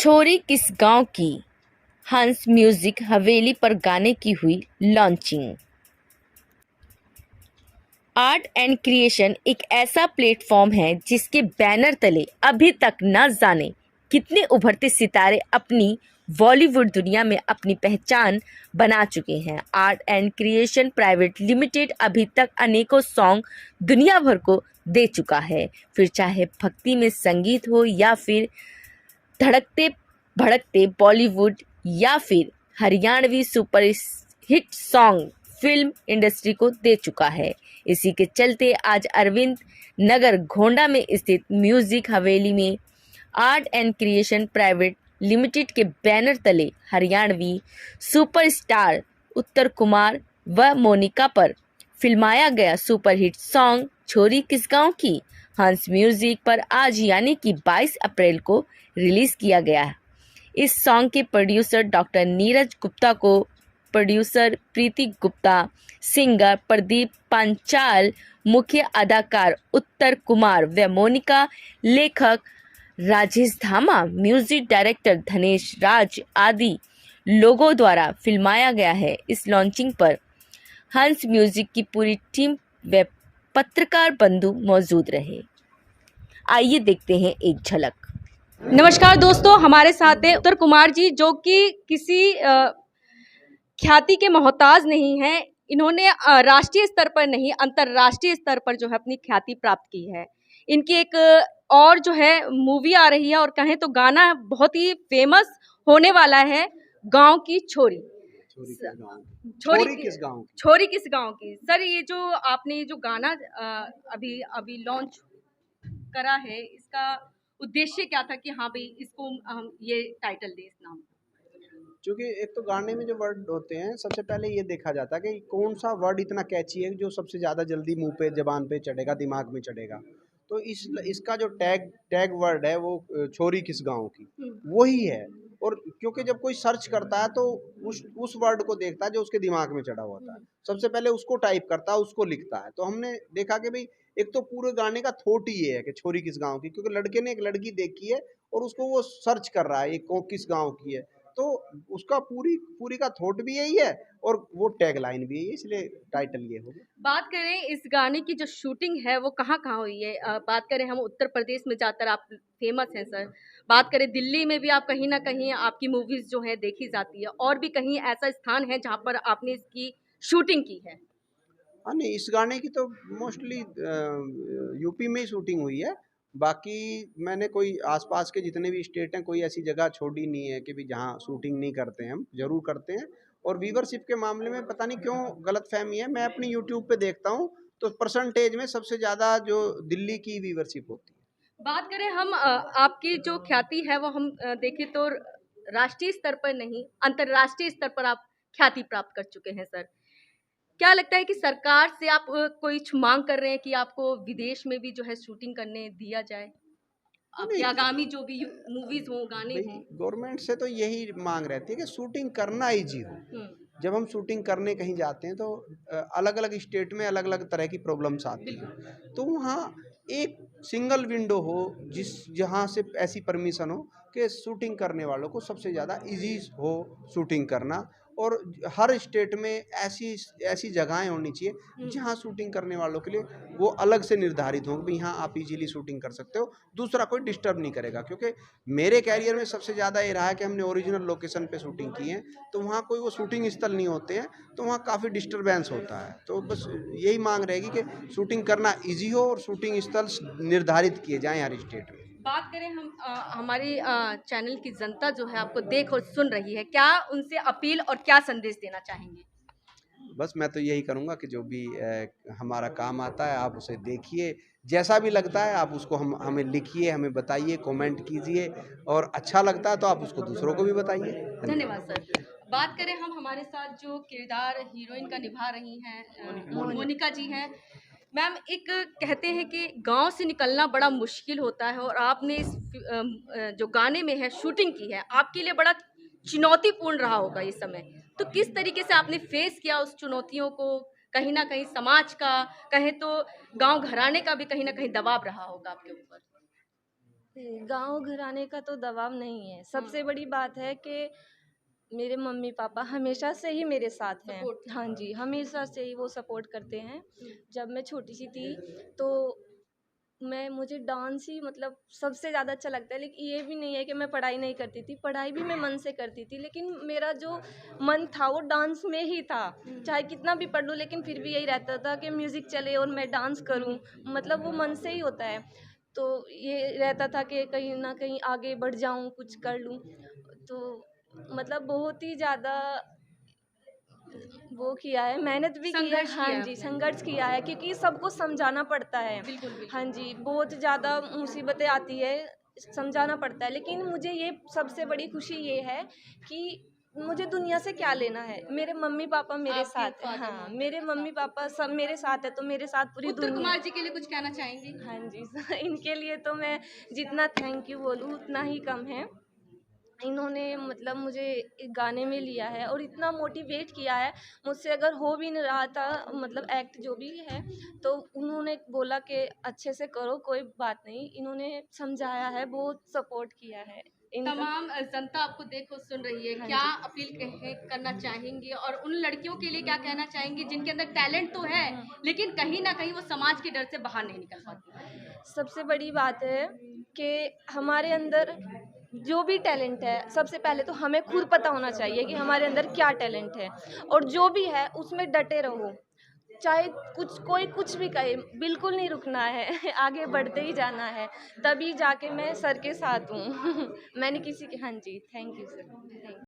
छोरी किस गांव की, हंस म्यूजिक हवेली पर गाने की हुई लॉन्चिंग। आर्ट एंड क्रिएशन एक ऐसा प्लेटफॉर्म है जिसके बैनर तले अभी तक न जाने कितने उभरते सितारे अपनी बॉलीवुड दुनिया में अपनी पहचान बना चुके हैं। Art and creation private limited अभी तक अनेकों सॉन्ग दुनिया भर को दे चुका है, फिर चाहे भक्ति में संगीत हो या फिर धड़कते भड़कते बॉलीवुड या फिर Haryanvi super hit song film industry को दे चुका है। इसी के चलते आज अरविंद नगर गोंडा में स्थित म्यूजिक हवेली में art and creation private limited के बैनर तले हरियाणवी सुपरस्टार उत्तर कुमार व मोनिका पर फिल्माया गया सुपरहिट सॉन्ग छोरी किस गांव की हंस म्यूजिक पर आज यानी कि 22 अप्रैल को रिलीज किया गया है। इस सॉन्ग के प्रोड्यूसर डॉक्टर नीरज गुप्ता को प्रोड्यूसर प्रीति गुप्ता, सिंगर प्रदीप पांचाल, मुख्य अदाकार उत्तर कुमार व मोनिका, लेखक राजेश धामा, म्यूजिक डायरेक्टर धनेश राज आदि लोगों द्वारा फिल्माया गया है। इस लॉन्चिंग पर हंस म्यूजिक की पूरी टीम व पत्रकार बंधु मौजूद रहे। आइए देखते हैं एक झलक। नमस्कार दोस्तों, हमारे साथ हैं उत्तर कुमार जी, जो कि किसी ख्याति के मोहताज नहीं हैं। इन्होंने राष्ट्रीय स्तर पर नहीं, अंतर्राष्ट्रीय स्तर पर जो है अपनी ख्याति प्राप्त की है। इनकी एक और जो है मूवी आ रही है और कहें तो गाना बहुत ही फेमस होने वाला है, गांव की छोरी। छोरी किस गांव की? छोरी किस गांव की? सर, ये जो आपने जो गाना अभी अभी लॉन्च करा है, इसका उद्देश्य क्या था कि हाँ भाई इसको हम ये टाइटल दें इस नाम? क्योंकि एक तो गाने में जो वर्ड होते हैं, सबसे पहले ये देखा जाता है कि कौन सा वर्ड इतना कैची है जो सबसे ज़्यादा जल्दी मुंह पे जबान पे चढ़ेगा, दिमाग में चढ़ेगा। तो इसका जो टैग वर्ड है वो छोरी किस गांव की, वही है। और क्योंकि जब कोई सर्च करता है तो उस वर्ड को देखता है जो उसके दिमाग में चढ़ा होता है, सबसे पहले उसको टाइप करता है, उसको लिखता है। तो हमने देखा कि भाई एक तो पूरे गाने का थॉट ही ये है कि छोरी किस गांव की, क्योंकि लड़के ने एक लड़की देखी है और उसको वो सर्च कर रहा है ये किस गांव की है। तो उसका पूरी का थॉट भी यही है और वो टैग लाइन भी है, इसलिए टाइटल ये हो गया। बात करें इस गाने की जो शूटिंग है वो कहाँ कहाँ हुई है? बात करें हम उत्तर प्रदेश में ज़्यादातर आप फेमस हैं सर। बात करें दिल्ली में भी आप कहीं ना कहीं आपकी मूवीज जो है देखी जाती है, और भी कहीं ऐसा स्थान है जहाँ पर आपने इसकी शूटिंग की है? हाँ, नहीं, इस गाने की तो मोस्टली यूपी में ही शूटिंग हुई है। बाकी मैंने कोई आसपास के जितने भी स्टेट हैं कोई ऐसी जगह छोड़ी नहीं है कि भी जहाँ शूटिंग नहीं करते हैं, हम जरूर करते हैं। और व्यूवरशिप के मामले में पता नहीं क्यों गलतफहमी है, मैं अपनी यूट्यूब पे देखता हूँ तो परसेंटेज में सबसे ज़्यादा जो दिल्ली की व्यूवरशिप होती है। बात करें हम आपकी जो ख्याति है वो हम देखें तो राष्ट्रीय स्तर पर नहीं, अंतर्राष्ट्रीय स्तर पर आप ख्याति प्राप्त कर चुके हैं सर। क्या लगता है कि सरकार से आप कोई मांग कर रहे हैं कि आपको विदेश में भी जो है शूटिंग करने दिया जाए, आपके आगामी जो भी मूवीज हो, गाने हों? गवर्नमेंट से तो यही मांग रहती है कि शूटिंग करना ईजी हो। जब हम शूटिंग करने कहीं जाते हैं तो अलग अलग स्टेट में अलग अलग तरह की प्रॉब्लम्स आती हैं, तो वहाँ एक सिंगल विंडो हो जहाँ से ऐसी परमिशन हो कि शूटिंग करने वालों को सबसे ज़्यादा इजी हो शूटिंग करना। और हर स्टेट में ऐसी ऐसी जगहें होनी चाहिए जहाँ शूटिंग करने वालों के लिए वो अलग से निर्धारित हो कि यहाँ आप इजीली शूटिंग कर सकते हो, दूसरा कोई डिस्टर्ब नहीं करेगा। क्योंकि मेरे कैरियर में सबसे ज़्यादा ये रहा है कि हमने ओरिजिनल लोकेशन पे शूटिंग की है, तो वहाँ कोई वो शूटिंग स्थल नहीं होते हैं, तो वहाँ काफ़ी डिस्टर्बेंस होता है। तो बस यही मांग रहेगी कि शूटिंग करना ईजी हो और शूटिंग स्थल निर्धारित किए जाएँ हर स्टेट में। बात करें हम हमारी चैनल की जनता जो है आपको देख और सुन रही है, क्या उनसे अपील और क्या संदेश देना चाहेंगे? बस मैं तो यही करूँगा कि जो भी हमारा काम आता है आप उसे देखिए, जैसा भी लगता है आप उसको हमें लिखिए, हमें बताइए, कमेंट कीजिए, और अच्छा लगता है तो आप उसको दूसरों को भी बताइए। धन्यवाद सर। बात करें हम हमारे साथ जो किरदार हीरोइन का निभा रही हैं मोनिका जी हैं। मैम, एक कहते हैं कि गांव से निकलना बड़ा मुश्किल होता है, और आपने इस जो गाने में है शूटिंग की है, आपके लिए बड़ा चुनौतीपूर्ण रहा होगा इस समय। तो किस तरीके से आपने फेस किया उस चुनौतियों को? कहीं ना कहीं समाज का, कहें तो गांव घराने का भी कहीं ना कहीं दबाव रहा होगा आपके ऊपर। गाँव घराने का तो दबाव नहीं है। सबसे बड़ी बात है कि मेरे मम्मी पापा हमेशा से ही मेरे साथ हैं। हाँ जी, हमेशा से ही वो सपोर्ट करते हैं। जब मैं छोटी सी थी तो मुझे डांस ही मतलब सबसे ज़्यादा अच्छा लगता है। लेकिन ये भी नहीं है कि मैं पढ़ाई नहीं करती थी, पढ़ाई भी मैं मन से करती थी, लेकिन मेरा जो मन था वो डांस में ही था। चाहे कितना भी पढ़ लूँ, लेकिन फिर भी यही रहता था कि म्यूज़िक चले और मैं डांस करूँ, मतलब वो मन से ही होता है। तो ये रहता था कि कहीं ना कहीं आगे बढ़ जाऊँ, कुछ कर लूँ। तो मतलब बहुत ही ज़्यादा वो किया है, मेहनत भी की है। संघर्ष किया हाँ है जी, आपने। संघर्ष किया है, क्योंकि सबको समझाना पड़ता है। बिल्कुल, बिल्कुल। हाँ जी, बहुत ज़्यादा मुसीबतें आती है, समझाना पड़ता है। लेकिन मुझे ये सबसे बड़ी खुशी ये है कि मुझे दुनिया से क्या लेना है, मेरे मम्मी पापा मेरे आपके साथ हैं। फादर हाँ, मदर मेरे मम्मी पापा सब मेरे साथ है, तो मेरे साथ पूरी उत्तर दुनिया। कुमार जी के लिए कुछ कहना चाहेंगी? हाँ जी इनके लिए तो मैं जितना थैंक यू बोलूँ उतना ही कम है। इन्होंने मतलब मुझे गाने में लिया है और इतना मोटिवेट किया है। मुझसे अगर हो भी नहीं रहा था मतलब एक्ट जो भी है, तो उन्होंने बोला कि अच्छे से करो, कोई बात नहीं। इन्होंने समझाया है, बहुत सपोर्ट किया है इनका। तमाम जनता आपको देख और सुन रही है, हाँ क्या जी। अपील करना चाहेंगी और उन लड़कियों के लिए क्या कहना चाहेंगी जिनके अंदर टैलेंट तो है लेकिन कहीं ना कहीं वो समाज के डर से बाहर नहीं निकल पाती? सबसे बड़ी बात है कि हमारे अंदर जो भी टैलेंट है, सबसे पहले तो हमें खुद पता होना चाहिए कि हमारे अंदर क्या टैलेंट है, और जो भी है उसमें डटे रहो। चाहे कोई कुछ भी कहे, बिल्कुल नहीं रुकना है आगे बढ़ते ही जाना है। तभी जाके मैं सर के साथ हूँ मैंने किसी के। हाँ जी, थैंक यू सर, थैंक